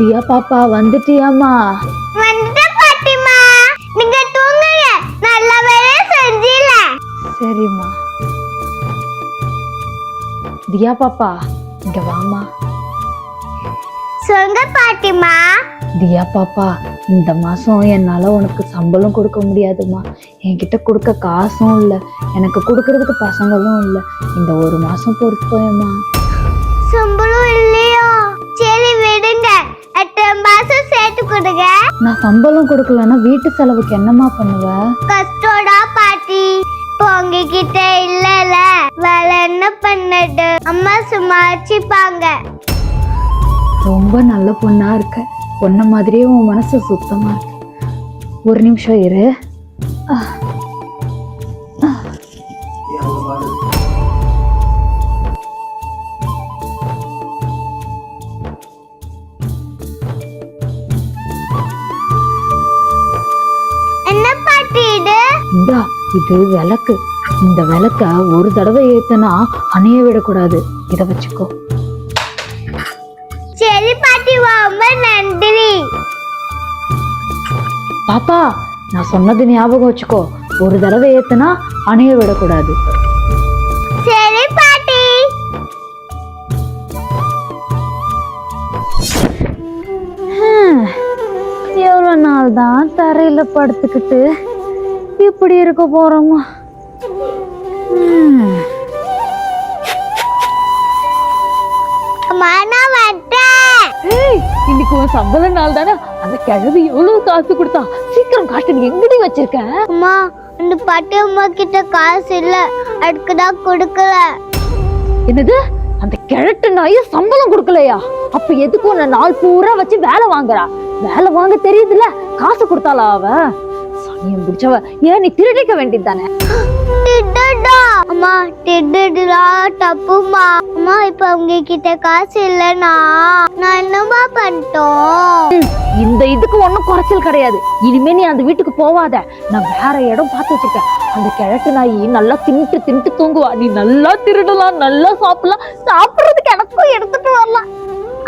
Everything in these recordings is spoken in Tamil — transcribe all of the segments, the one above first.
தியா பாப்பா வந்துட்டியாமா? வந்துட்ட பாட்டிமா. நீங்க தூங்குங்க, நல்ல வேலை செஞ்சீல. சரிம்மா. தியா பாப்பா இங்க வாமா. சொல்லுங்க பாட்டிமா. தியா பாப்பா, இந்த மாசம் என்னால உனக்கு சம்பளம் கொடுக்க முடியாதுமா. என்கிட்ட கொடுக்க காசும் இல்லை, எனக்கு கொடுக்கறதுக்கு பசங்களும் இல்லை. இந்த ஒரு மாசம் பொறுத்துக்கோயம்மா. சம்பளம் இல்லையா? சரி விடுங்க, அடுத்த மாசம் சேர்த்து கொடுங்க. நான் சம்பளம் கொடுக்கலன்னா வீட்டு செலவுக்கு என்னம்மா பண்ணுவ? கஷ்டோடா பாட்டி, இப்போ உங்ககிட்ட இல்லல, வேலை என்ன பண்ணது? அம்மா சும்மா வச்சுப்பாங்க. ரொம்ப நல்ல பொண்ணா இருக்க. பொண்ண மாதிரியே உன் மனசு சுத்தமா இருக்கு. ஒரு நிமிஷம் இரு. என்ன பாட்டி இது? இந்தா, இது விளக்கு. இந்த விளக்க ஒரு தடவை ஏத்தனா அணைய விடக்கூடாது. இத வச்சுக்கோ. சரி பாட்டி, ரொம்ப நன்றி. பாப்பா, நான் சொன்னது ஞாபகம் வச்சுக்கோ. ஒரு தடவை ஏத்தனா அணைய விடக்கூடாது. சரி பாட்டி. எவ்வளவு நாள் தான் தரையில படுத்துக்கிட்டு இப்படி இருக்க போறோமா? இன்னைக்கு உன் சம்பள நாள் தானே. அந்த கிழவி எவ்வளவு காசு கொடுத்தா? சீக்கிரம் காட்டு. நீ எங்கடி வச்சிருக்க? அம்மா, இந்த பாட்டி அம்மா கிட்ட காசு இல்ல, அதுக்குதான் கொடுக்கல. என்னது? அந்த கிழட்டு நாய சம்பளம் கொடுக்கலையா? அப்ப எதுக்கு உன்னை நாள் பூரா வச்சு வேலை வாங்குறா? வேலை வாங்க தெரியுதுல, காசு கொடுத்தாளா அவ? சனியம் பிடிச்சவ. ஏன் நீ திருடிக்க வேண்டியது தானே? அம்மா, திருடுலாம் தப்புமா. அம்மா, இப்ப உங்ககிட்ட காசு இல்லனா நான் என்னமா பண்ணிட்டோம்? இந்த இதுக்கு ஒன்னும் குறைச்சல் கிடையாது. இனிமே நீ அந்த வீட்டுக்கு போவாத. நான் வேற இடம் பார்த்து வச்சிருக்கேன். அந்த கிழட்டு நாயி நல்லா தின்ட்டு தின்ட்டு தூங்குவா. நீ நல்லா திருடலாம், நல்லா சாப்பிடலாம். சாப்பிடுறதுக்கு எனக்கும் எடுத்துட்டு வரலாம்.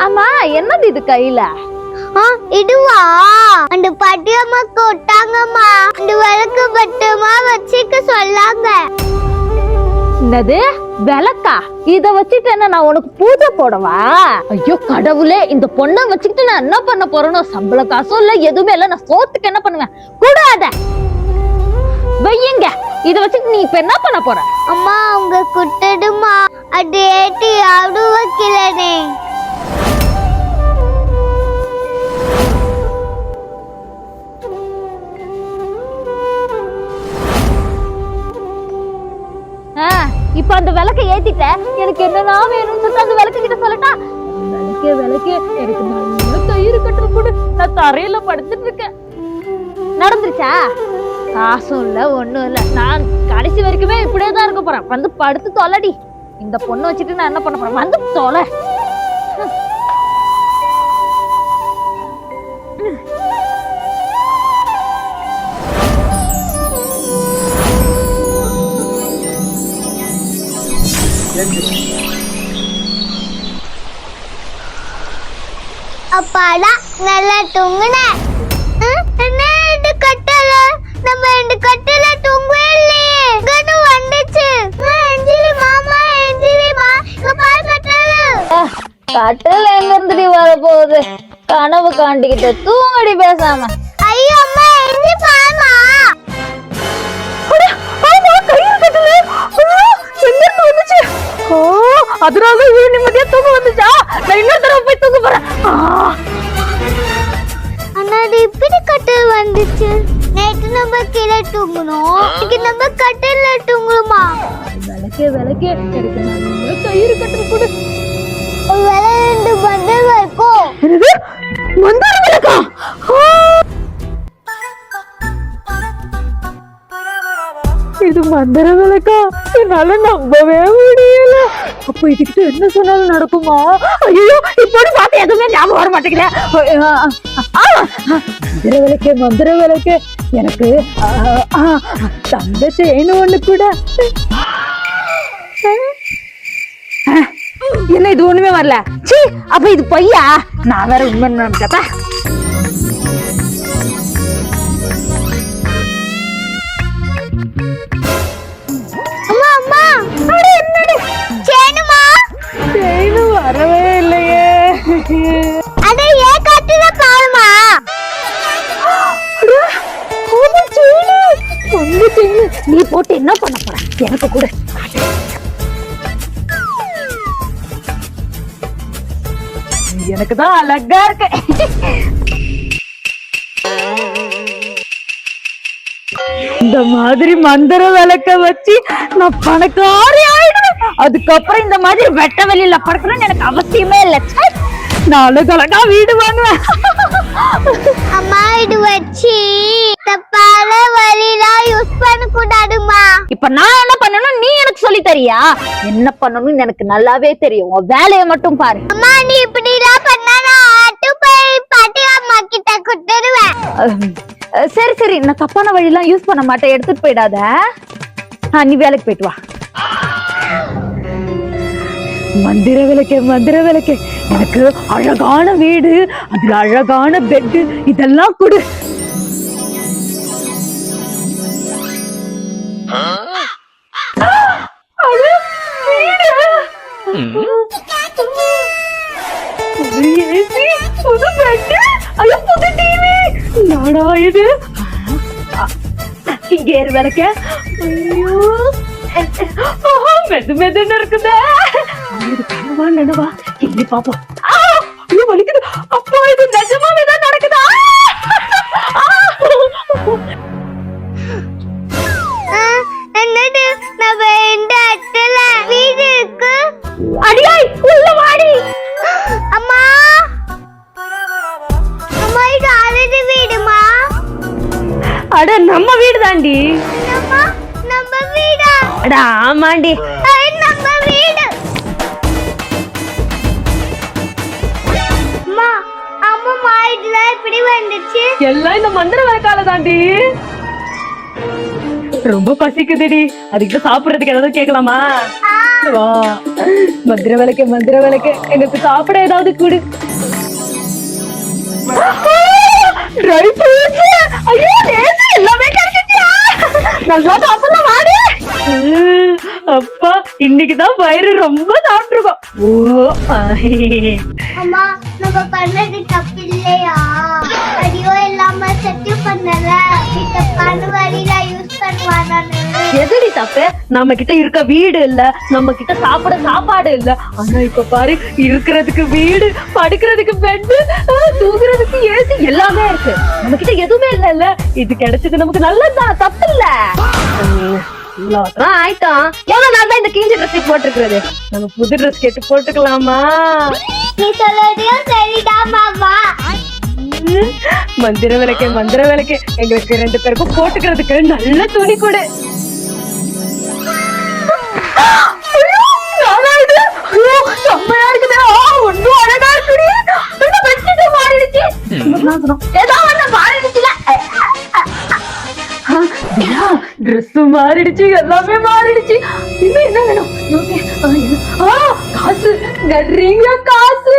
ஆமா, என்னது இது கையில? இதுவா? அந்த பாட்டி அம்மா கொட்டாங்கம்மா. அந்த விளக்கு பட்டமா வச்சுக்க சொல்லாங்க. என்னது விளக்கா? இத வச்சுட்டு என்ன நான் உனக்கு பூஜை போடவா? ஐயோ கடவுளே, இந்த பொண்ணை வச்சுக்கிட்டு நான் என்ன பண்ண போறேனோ? சம்பள காசும் இல்ல, எதுவுமே இல்ல. நான் சோத்துக்கு என்ன பண்ணுவேன்? கூடாத வையுங்க. இத வச்சுட்டு நீ இப்ப என்ன பண்ண போற? அம்மா, அவங்க குட்டடுமா, அது ஏட்டி யாரு வைக்கலனே. இப்ப அந்த விளக்க ஏத்திட்ட. எனக்கு என்னன்னா வேணும்னு சொல்லிட்டு அந்த விளக்கு கிட்ட சொல்லட்டா? விளக்கே எனக்கு நல்ல தயிர் கட்டுற கூட. நான் தரையில படுத்துட்டு இருக்கேன். நடந்துருச்சா? காசும் இல்ல, ஒண்ணும் இல்ல. நான் கடைசி வரைக்குமே இப்படியே தான் இருக்க போறேன். வந்து படுத்து தொலைடி. இந்த பொண்ணு வச்சுட்டு நான் என்ன பண்ண போறேன்? வந்து தொலை. அப்பாடா, நல்லா தூங்குனேன். என்ன இது கட்டல? நம்ம இந்த கட்டல தூங்கவே இல்லையே. கனு வந்துச்சு. எந்திரி மாமா, எந்திரி மா. இங்க பாரு கட்டல. கட்டல எங்க இருந்துடி வர போகுது? கனவு காண்டிக்கிட்ட தூங்கடி பேசாம. ஐயோ அம்மா, எந்திரி பாருமா. அதனால நிம்மதியா தூங்க வந்துச்சா? நான் இன்னொரு தடவை போய் தூங்க போறேன். ஆனா அது இப்படி கட்டல் வந்துச்சு. நேற்று நம்ம கீழே தூங்கணும், இன்னைக்கு நம்ம கட்டல்ல தூங்கணுமா? விளக்கே எனக்கு நல்ல கயிறு கட்டல் கொடு. ஒருவேளை 2 பண்டல் வைப்போம். என்னது? மந்தார விளக்கா? இது மந்திர விளக்கா? என்னால நம்பவே முடியல. அப்ப இதுக்கிட்ட என்ன சொன்னாலும் நடக்குமா? ஐயோ, இப்போ பார்த்து எதுவுமே ஞாபகம் வர மாட்டேங்குது. மந்திர விளக்கே எனக்கு தங்க செயின் ஒண்ணு கூட. என்ன இது ஒண்ணுமே வரல? சீ, அப்ப இது பொய்யா? நான் வேற உண்மை நினைச்சப்ப. அம்மா அம்மா என்னடி சேனுமா? சேனு வரவே இல்லையே. அட ஏன் கட்டில பாருமா. நீ போட்டு என்ன பண்ண போற? எனக்கு கூட எனக்குதான் அழகா இருக்கு. இந்த மாதிரி மந்திர விளக்க வச்சு நான் பணக்காரி ஆயிடுவேன். அதுக்கப்புறம் இந்த மாதிரி வெட்ட வெளியில படுக்கணும்னு எனக்கு அவசியமே இல்லை. நான் அழகழகா வீடு வாங்குவேன். அம்மா இது வச்சு தப்பான வழிலாம் யூஸ் பண்ண கூடாதுமா. இப்ப நான் என்ன பண்ணணும் நீ எனக்கு சொல்லி தரியா? என்ன பண்ணணும்னு எனக்கு நல்லாவே தெரியும். உன் வேலையை மட்டும் பாரு. அம்மா நீ இப்படிலாம் பண்ணா நான் ஆட்டு போய் பாட்டி அம்மா கிட்ட கொடுத்துடுவேன். சரி சரி, நான் தப்பான வழிலாம் யூஸ் பண்ண மாட்டேன். எடுத்துட்டு போயிடாத. நீ வேலைக்கு போயிட்டு வா. மந்திர விளக்கு எனக்கு அழகான வீடு, அதுல அழகான பெட் இதெல்லாம் கொடு. புது பெட், புது டிவி. நாடா இது இங்க ஏறு விளக்க. மெது மெதுன்னு இருக்குதே. நினைவா எங்க பாப்போம். வலிக்குது. அப்போ இது நிஜமாவே தான் நடக்குதா? என்னது நம்ம இந்த இடத்துல வீடு இருக்கு? அடியாய் உள்ள வாடி. அம்மா அம்மா இது ஆளது வீடுமா? அட நம்ம வீடு தாண்டி. அம்மா நம்ம வீடா? அட ஆமாண்டி, நம்ம வீடு. அம்மா அம்மா இதுல இப்படி வந்துச்சு. எல்லாம் இந்த மந்திர விளக்கால தாண்டி. ரொம்ப பசிக்குதுடி, அதுக்கு சாப்பிடுறதுக்கு ஏதாவது கேட்கலாமா? வா. மந்திர விளக்கு எனக்கு சாப்பிட ஏதாவது கொடு. Dry fruits. ஐயோ நேத்து எல்லாமே கிடைச்சிச்சு. நல்லா சாப்பிடலாம் வாடி. அப்பா இன்னைக்குதான் வயிறு ரொம்ப சாப்பிட்டுருக்கோம். ஓ அம்மா நம்ம பண்ணது தப்பு இல்லையா? அடியோ இல்லாம செட்டு பண்ணல. தப்பான வழியில யூஸ் பண்ணுவானு. எதுடி தப்பு? நம்ம கிட்ட இருக்க வீடு இல்ல, நம்ம கிட்ட சாப்பிட சாப்பாடு இல்ல. ஆனா இப்ப பாரு, இருக்கிறதுக்கு வீடு, படுக்கிறதுக்கு பெட், தூங்குறதுக்கு ஏசி எல்லாமே இருக்கு. நம்ம கிட்ட எதுவுமே இல்ல. இது கிடைச்சது நமக்கு நல்லதுதான், தப்பு இல்ல. ஆயிட்டோம். எவ்வளவு நாள் தான் இந்த கிழிஞ்ச ட்ரெஸ் போட்டுக்கிறது? நம்ம புது ட்ரெஸ் கேட்டு போட்டுக்கலாமா? நீ சொல்றதையும் சரிடா மாமா. மந்திர விளக்கு எங்களுக்கு 2 பேருக்கும் போட்டுக்கிறதுக்கு நல்ல துணி கொடு. மாறிடுச்சு, எல்லாமே மாறிடுச்சு. இன்னும் என்ன வேணும்? காசு நடுறீங்க. காசு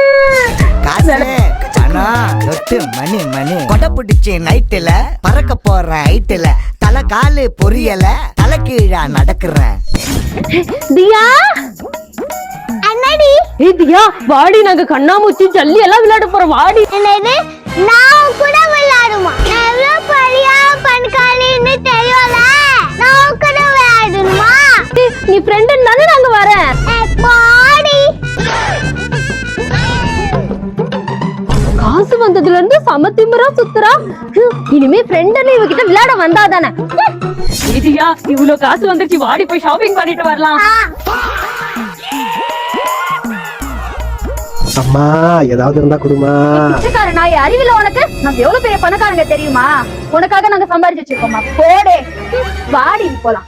மணி கொடை பிடிச்சு நைட்டுல பறக்க போற ஹைட்டுல தலை காலு பொரியல தலை கீழா நடக்கிறேன். தியா என்னடி? தியா வாடி, நாங்க கண்ணாமூச்சி ஜல்லி எல்லாம் விளையாட போறோம். வாடி. என்னது? நான் கூட விளையாடுமா? எவ்வளவு பெரிய பண்காலின்னு தெரியும்ல. நான் கூட விளையாடணுமா? நீ ஃப்ரெண்ட் தானே, நாங்க வரேன். பாடி. காசு வந்ததுல இருந்து சமத்திமரா சுத்துறா. இனிமே ஃப்ரெண்ட் இவகிட்ட விளையாட வந்தாதானே. தியா இவ்வளவு காசு வந்துருச்சு, வாடி போய் ஷாப்பிங் பண்ணிட்டு வரலாம். அம்மா ஏதாவது இருந்தா கொடுமா. பிச்சைக்கார நாய், அறிவில உனக்கு? நாங்க எவ்வளவு பெரிய பணக்காரங்க தெரியுமா? உனக்காக நாங்க சம்பாதிச்சு வச்சிருக்கோமா. போடே, வாடி போலாம்.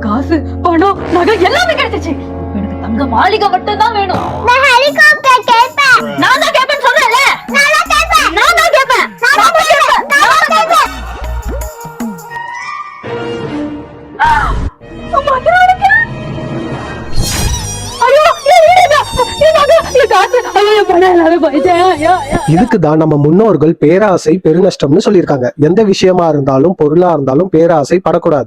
காசு பணம் நகை எல்லாமே கிடைச்சிச்சு. எனக்கு தங்க மாளிகை மட்டும் தான் வேணும். நான் ஹெலிகாப்டர் கேட்பேன். நான் தான் கேட்பேன்னு சொல்றேன்ல. எல்லாமே போயிடுச்சு. ஐயோ, ஐயோ. இதுக்கு தான் நம்ம முன்னோர்கள் பேராசை பெருநஷ்டம்னு சொல்லியிருக்காங்க. எந்த விஷயமா இருந்தாலும் பொருளா இருந்தாலும் பேராசை படக்கூடாது.